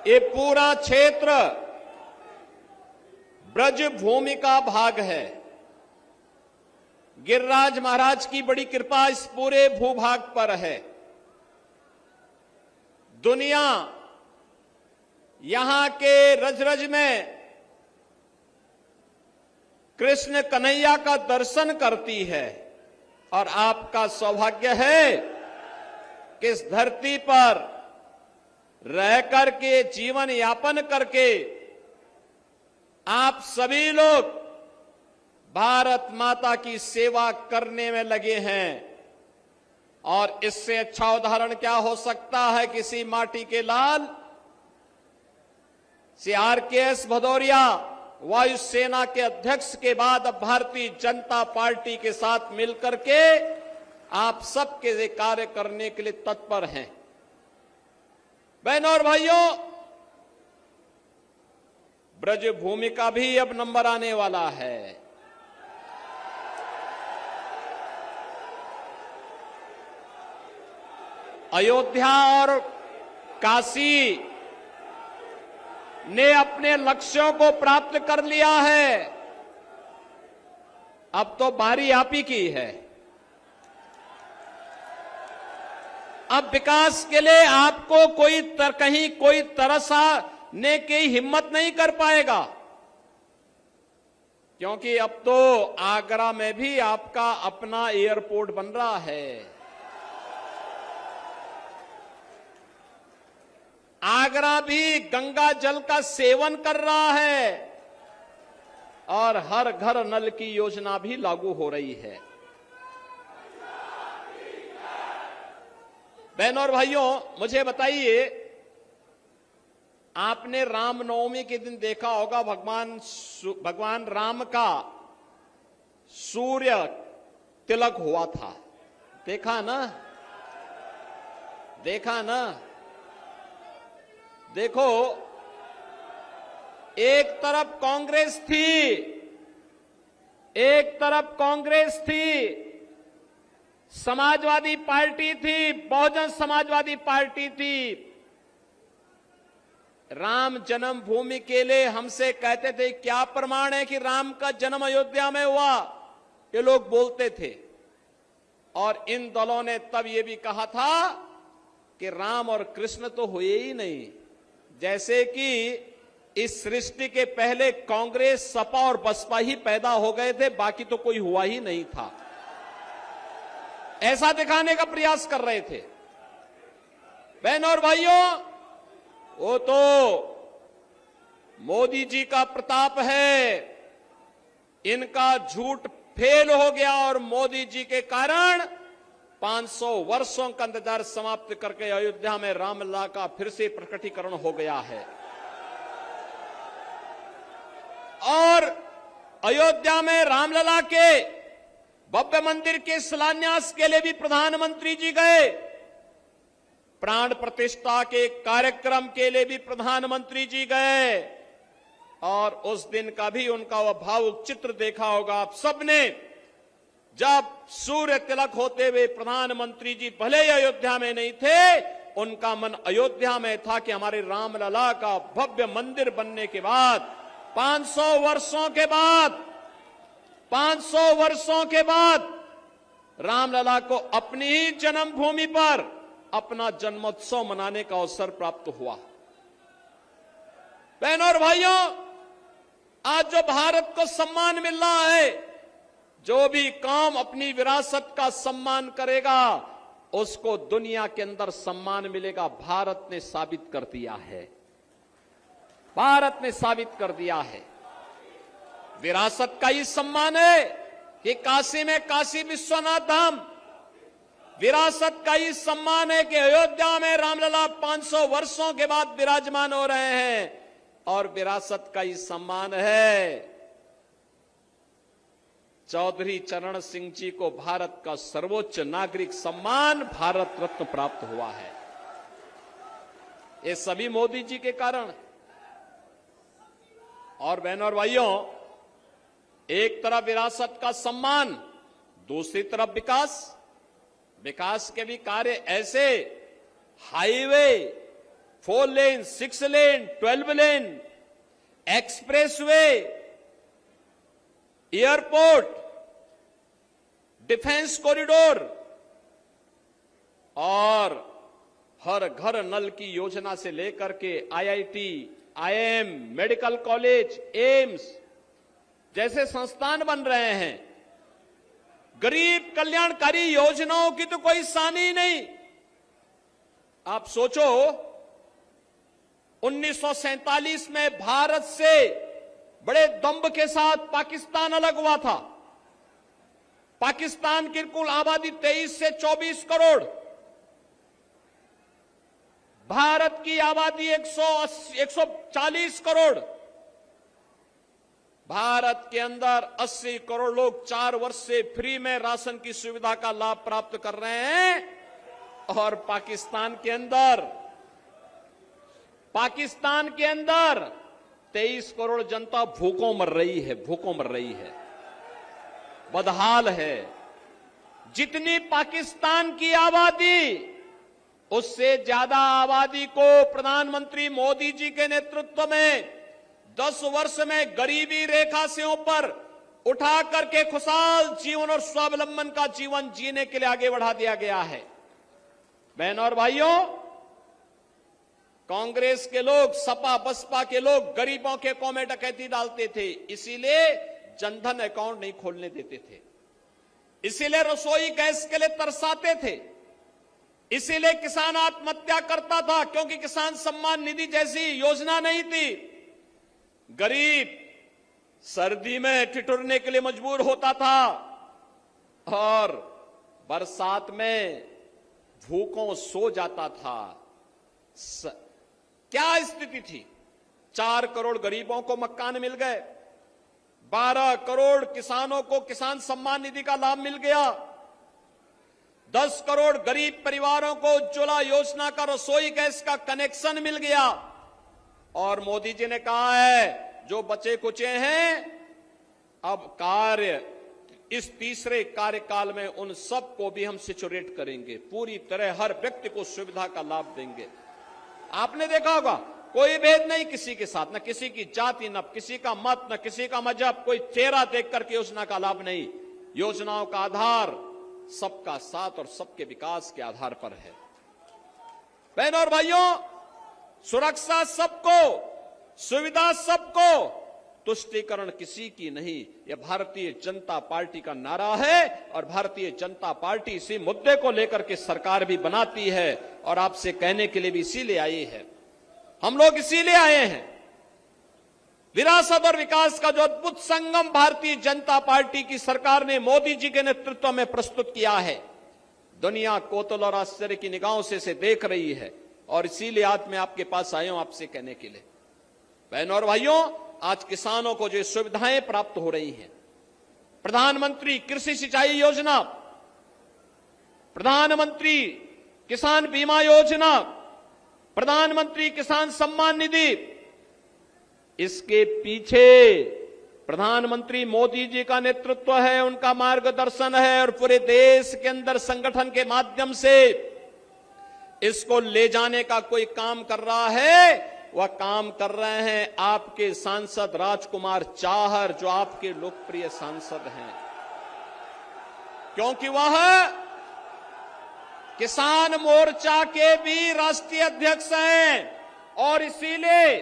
ये पूरा क्षेत्र ब्रज भूमि का भाग है। गिरिराज महाराज की बड़ी कृपा इस पूरे भूभाग पर है। दुनिया यहां के रज रज में कृष्ण कन्हैया का दर्शन करती है और आपका सौभाग्य है कि इस धरती पर रह करके जीवन यापन करके आप सभी लोग भारत माता की सेवा करने में लगे हैं। और इससे अच्छा उदाहरण क्या हो सकता है किसी माटी के लाल श्री आरकेएस भदौरिया वायुसेना के अध्यक्ष के बाद अब भारतीय जनता पार्टी के साथ मिलकर के आप सबके लिए कार्य करने के लिए तत्पर हैं। बहनों और भाइयों, ब्रज भूमि का भी अब नंबर आने वाला है। अयोध्या और काशी ने अपने लक्ष्यों को प्राप्त कर लिया है। अब तो बारी आप ही की है। अब विकास के लिए आपको कहीं कोई तरसाने की हिम्मत नहीं कर पाएगा, क्योंकि अब तो आगरा में भी आपका अपना एयरपोर्ट बन रहा है। आगरा भी गंगा जल का सेवन कर रहा है और हर घर नल की योजना भी लागू हो रही है। बहनों और भाइयों, मुझे बताइए, आपने रामनवमी के दिन देखा होगा भगवान राम का सूर्य तिलक हुआ था। देखा ना? देखा ना? देखो, एक तरफ कांग्रेस थी, समाजवादी पार्टी थी, बहुजन समाजवादी पार्टी थी। राम जन्मभूमि के लिए हमसे कहते थे क्या प्रमाण है कि राम का जन्म अयोध्या में हुआ, ये लोग बोलते थे। और इन दलों ने तब ये भी कहा था कि राम और कृष्ण तो हुए ही नहीं, जैसे कि इस सृष्टि के पहले कांग्रेस, सपा और बसपा ही पैदा हो गए थे, बाकी तो कोई हुआ ही नहीं था। ऐसा दिखाने का प्रयास कर रहे थे। बहनों और भाइयों, वो तो मोदी जी का प्रताप है, इनका झूठ फेल हो गया और मोदी जी के कारण 500 वर्षों का इंतजार समाप्त करके अयोध्या में रामलला का फिर से प्रकटीकरण हो गया है। और अयोध्या में रामलला के भव्य मंदिर के शिलान्यास के लिए भी प्रधानमंत्री जी गए। प्राण प्रतिष्ठा के कार्यक्रम के लिए भी प्रधानमंत्री जी गए और उस दिन का भी उनका वह भावुक चित्र देखा होगा आप सबने, जब सूर्य तिलक होते हुए प्रधानमंत्री जी भले ही अयोध्या में नहीं थे, उनका मन अयोध्या में था कि हमारे रामलला का भव्य मंदिर बनने के बाद 500 वर्षों के बाद रामलला को अपनी ही जन्मभूमि पर अपना जन्मोत्सव मनाने का अवसर प्राप्त हुआ। बहनों और भाइयों, आज जो भारत को सम्मान मिल रहा है, जो भी कौम अपनी विरासत का सम्मान करेगा उसको दुनिया के अंदर सम्मान मिलेगा। भारत ने साबित कर दिया है, भारत ने साबित कर दिया है। विरासत का ही सम्मान है कि काशी में काशी विश्वनाथ धाम, विरासत का ही सम्मान है कि अयोध्या में रामलला 500 वर्षों के बाद विराजमान हो रहे हैं। और विरासत का ही सम्मान है चौधरी चरण सिंह जी को भारत का सर्वोच्च नागरिक सम्मान भारत रत्न प्राप्त हुआ है। ये सभी मोदी जी के कारण। और बहनों और भाइयों, एक तरफ विरासत का सम्मान, दूसरी तरफ विकास के भी कार्य, ऐसे highway 4 lane, 6 lane, 12 lane, expressway, airport, defence corridor और हर घर नल की योजना से लेकर के IIT, IIM, medical college, AIIMS जैसे संस्थान बन रहे हैं। गरीब कल्याणकारी योजनाओं की तो कोई सानी नहीं। आप सोचो 1947 में भारत से बड़े दंभ के साथ पाकिस्तान अलग हुआ था। पाकिस्तान की कुल आबादी 23 से 24 करोड़, भारत की आबादी 140 करोड़। भारत के अंदर 80 करोड़ लोग 4 वर्ष से फ्री में राशन की सुविधा का लाभ प्राप्त कर रहे हैं और पाकिस्तान के अंदर 23 करोड़ जनता भूखों मर रही है, बदहाल है। जितनी पाकिस्तान की आबादी, उससे ज्यादा आबादी को प्रधानमंत्री मोदी जी के नेतृत्व में 10 वर्ष में गरीबी रेखा से ऊपर उठा करके खुशहाल जीवन और स्वावलंबन का जीवन जीने के लिए आगे बढ़ा दिया गया है। बहनों और भाइयों, कांग्रेस के लोग, सपा बसपा के लोग गरीबों के अकाउंट में डकैती डालते थे, इसीलिए जनधन अकाउंट नहीं खोलने देते थे, इसीलिए रसोई गैस के लिए तरसाते थे, इसीलिए किसान आत्महत्या करता था, क्योंकि किसान सम्मान निधि जैसी योजना नहीं थी। गरीब सर्दी में ठिठुरने के लिए मजबूर होता था और बरसात में भूखों सो जाता था। क्या स्थिति थी? 4 करोड़ गरीबों को मकान मिल गए, 12 करोड़ किसानों को किसान सम्मान निधि का लाभ मिल गया, 10 करोड़ गरीब परिवारों को उज्ज्वला योजना का रसोई गैस का कनेक्शन मिल गया। और मोदी जी ने कहा है जो बचे कुचे हैं अब कार्य इस तीसरे कार्यकाल में उन सबको भी हम सिचुरेट करेंगे, पूरी तरह हर व्यक्ति को सुविधा का लाभ देंगे। आपने देखा होगा कोई भेद नहीं किसी के साथ, न किसी की जाति, न किसी का मत, न किसी का मजहब, कोई चेहरा देख करके योजना का लाभ नहीं। योजनाओं का आधार सबका साथ और सबके विकास के आधार पर है। बहनों और भाइयों, सुरक्षा सबको, सुविधा सबको, तुष्टीकरण किसी की नहीं, यह भारतीय जनता पार्टी का नारा है और भारतीय जनता पार्टी इसी मुद्दे को लेकर के सरकार भी बनाती है और आपसे कहने के लिए भी इसीलिए आई है। हम लोग इसीलिए आए हैं। विरासत और विकास का जो अद्भुत संगम भारतीय जनता पार्टी की सरकार ने मोदी जी के नेतृत्व में प्रस्तुत किया है, दुनिया कौतूहल और आश्चर्य की निगाहों से इसे देख रही है और इसीलिए आज मैं आपके पास आया हूं आपसे कहने के लिए। बहनों और भाइयों, आज किसानों को जो सुविधाएं प्राप्त हो रही हैं, प्रधानमंत्री कृषि सिंचाई योजना, प्रधानमंत्री किसान बीमा योजना, प्रधानमंत्री किसान सम्मान निधि, इसके पीछे प्रधानमंत्री मोदी जी का नेतृत्व है, उनका मार्गदर्शन है और पूरे देश के अंदर संगठन के माध्यम से इसको ले जाने का कोई काम कर रहा है। वह काम कर रहे हैं आपके सांसद राजकुमार चाहर, जो आपके लोकप्रिय सांसद हैं, क्योंकि वह किसान मोर्चा के भी राष्ट्रीय अध्यक्ष हैं और इसीलिए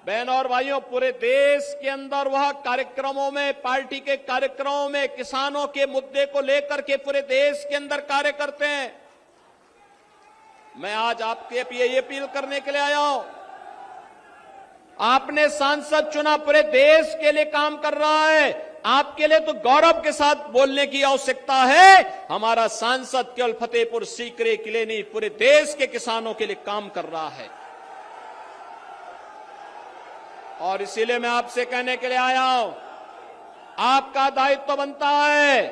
बहनों और भाइयों पूरे देश के अंदर वह कार्यक्रमों में, पार्टी के कार्यक्रमों में किसानों के मुद्दे को लेकर के पूरे देश के अंदर कार्य करते हैं। मैं आज आपके ये अपील करने के लिए आया हूं, आपने सांसद चुना, पूरे देश के लिए काम कर रहा है, आपके लिए तो गौरव के साथ बोलने की आवश्यकता है। हमारा सांसद केवल फतेहपुर सीकरी के लिए नहीं, पूरे देश के किसानों के लिए काम कर रहा है और इसीलिए मैं आपसे कहने के लिए आया हूं, आपका दायित्व बनता है,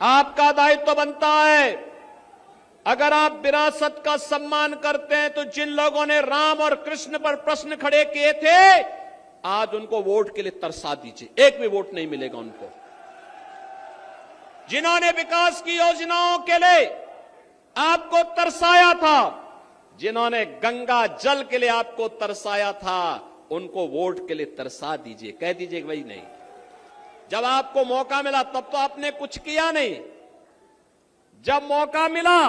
आपका दायित्व बनता है। अगर आप विरासत का सम्मान करते हैं तो जिन लोगों ने राम और कृष्ण पर प्रश्न खड़े किए थे, आज उनको वोट के लिए तरसा दीजिए, एक भी वोट नहीं मिलेगा उनको। जिन्होंने विकास की योजनाओं के लिए आपको तरसाया था, जिन्होंने गंगा जल के लिए आपको तरसाया था, उनको वोट के लिए तरसा दीजिए। कह दीजिए कि भाई नहीं, जब आपको मौका मिला तब तो आपने कुछ किया नहीं। जब मौका मिला,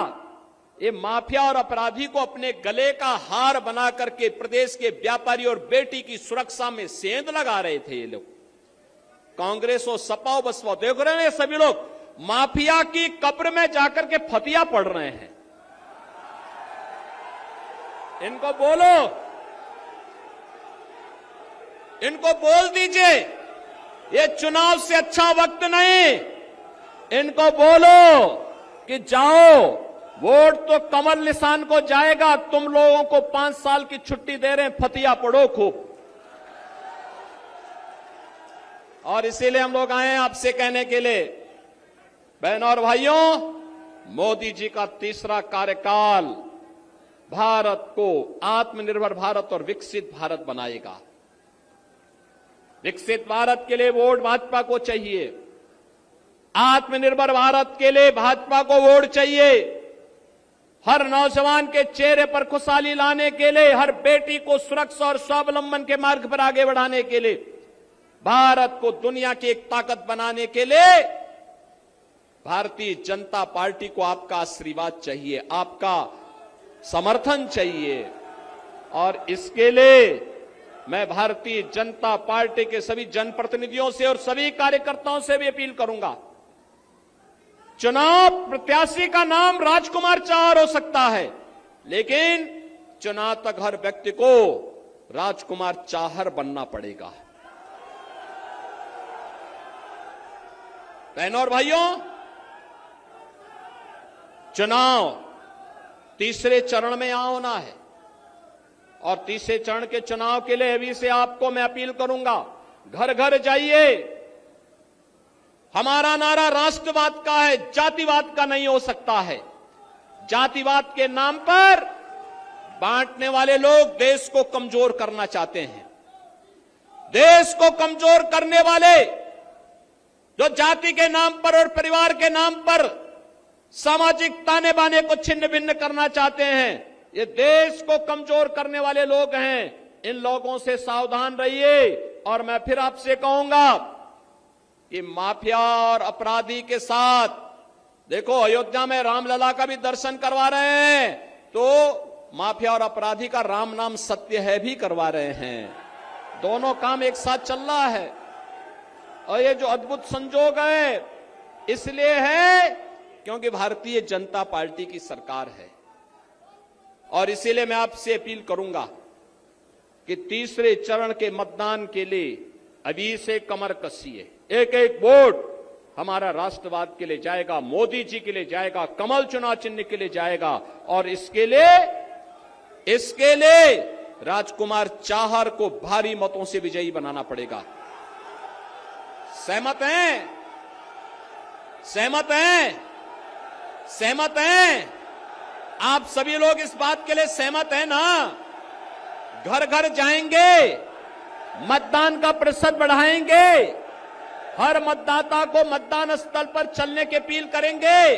ये माफिया और अपराधी को अपने गले का हार बना करके प्रदेश के व्यापारी और बेटी की सुरक्षा में सेंध लगा रहे थे ये लोग। कांग्रेस और सपा और बसपा, देख रहे हैं सभी लोग माफिया की कब्र में जाकर के फतिया पढ़ रहे हैं। इनको बोलो, इनको बोल दीजिए ये चुनाव से अच्छा वक्त नहीं। इनको बोलो कि जाओ, वोट तो कमल निशान को जाएगा, तुम लोगों को 5 साल की छुट्टी दे रहे हैं, फतिया पढ़ो खूब। और इसीलिए हम लोग आए हैं आपसे कहने के लिए, बहनों और भाइयों, मोदी जी का तीसरा कार्यकाल भारत को आत्मनिर्भर भारत और विकसित भारत बनाएगा। विकसित भारत के लिए वोट भाजपा को चाहिए, आत्मनिर्भर भारत के लिए भाजपा को वोट चाहिए, हर नौजवान के चेहरे पर खुशहाली लाने के लिए, हर बेटी को सुरक्षा और स्वावलंबन के मार्ग पर आगे बढ़ाने के लिए, भारत को दुनिया की एक ताकत बनाने के लिए भारतीय जनता पार्टी को आपका आशीर्वाद चाहिए, आपका समर्थन चाहिए। और इसके लिए मैं भारतीय जनता पार्टी के सभी जनप्रतिनिधियों से और सभी कार्यकर्ताओं से भी अपील करूंगा, चुनाव प्रत्याशी का नाम राजकुमार चाहर हो सकता है, लेकिन चुनाव तक हर व्यक्ति को राजकुमार चाहर बनना पड़ेगा। बहनों और भाइयों, चुनाव तीसरे चरण में यहां होना है और तीसरे चरण के चुनाव के लिए अभी से आपको मैं अपील करूंगा, घर घर जाइए। हमारा नारा राष्ट्रवाद का है, जातिवाद का नहीं हो सकता है। जातिवाद के नाम पर बांटने वाले लोग देश को कमजोर करना चाहते हैं। देश को कमजोर करने वाले जो जाति के नाम पर और परिवार के नाम पर सामाजिक ताने बाने को छिन्न भिन्न करना चाहते हैं, ये देश को कमजोर करने वाले लोग हैं। इन लोगों से सावधान रहिए। और मैं फिर आपसे कहूंगा कि माफिया और अपराधी के साथ, देखो अयोध्या में रामलला का भी दर्शन करवा रहे हैं, तो माफिया और अपराधी का राम नाम सत्य है भी करवा रहे हैं। दोनों काम एक साथ चल रहा है और ये जो अद्भुत संजोग है इसलिए है क्योंकि भारतीय जनता पार्टी की सरकार है। और इसीलिए मैं आपसे अपील करूंगा कि तीसरे चरण के मतदान के लिए अभी से कमर कसिए। एक एक वोट हमारा राष्ट्रवाद के लिए जाएगा, मोदी जी के लिए जाएगा, कमल चुनाव चिन्ह के लिए जाएगा। और इसके लिए राजकुमार चाहर को भारी मतों से विजयी बनाना पड़ेगा। सहमत हैं? सहमत हैं? सहमत हैं? आप सभी लोग इस बात के लिए सहमत हैं ना? घर घर जाएंगे, मतदान का प्रतिशत बढ़ाएंगे, हर मतदाता को मतदान स्थल पर चलने की अपील करेंगे।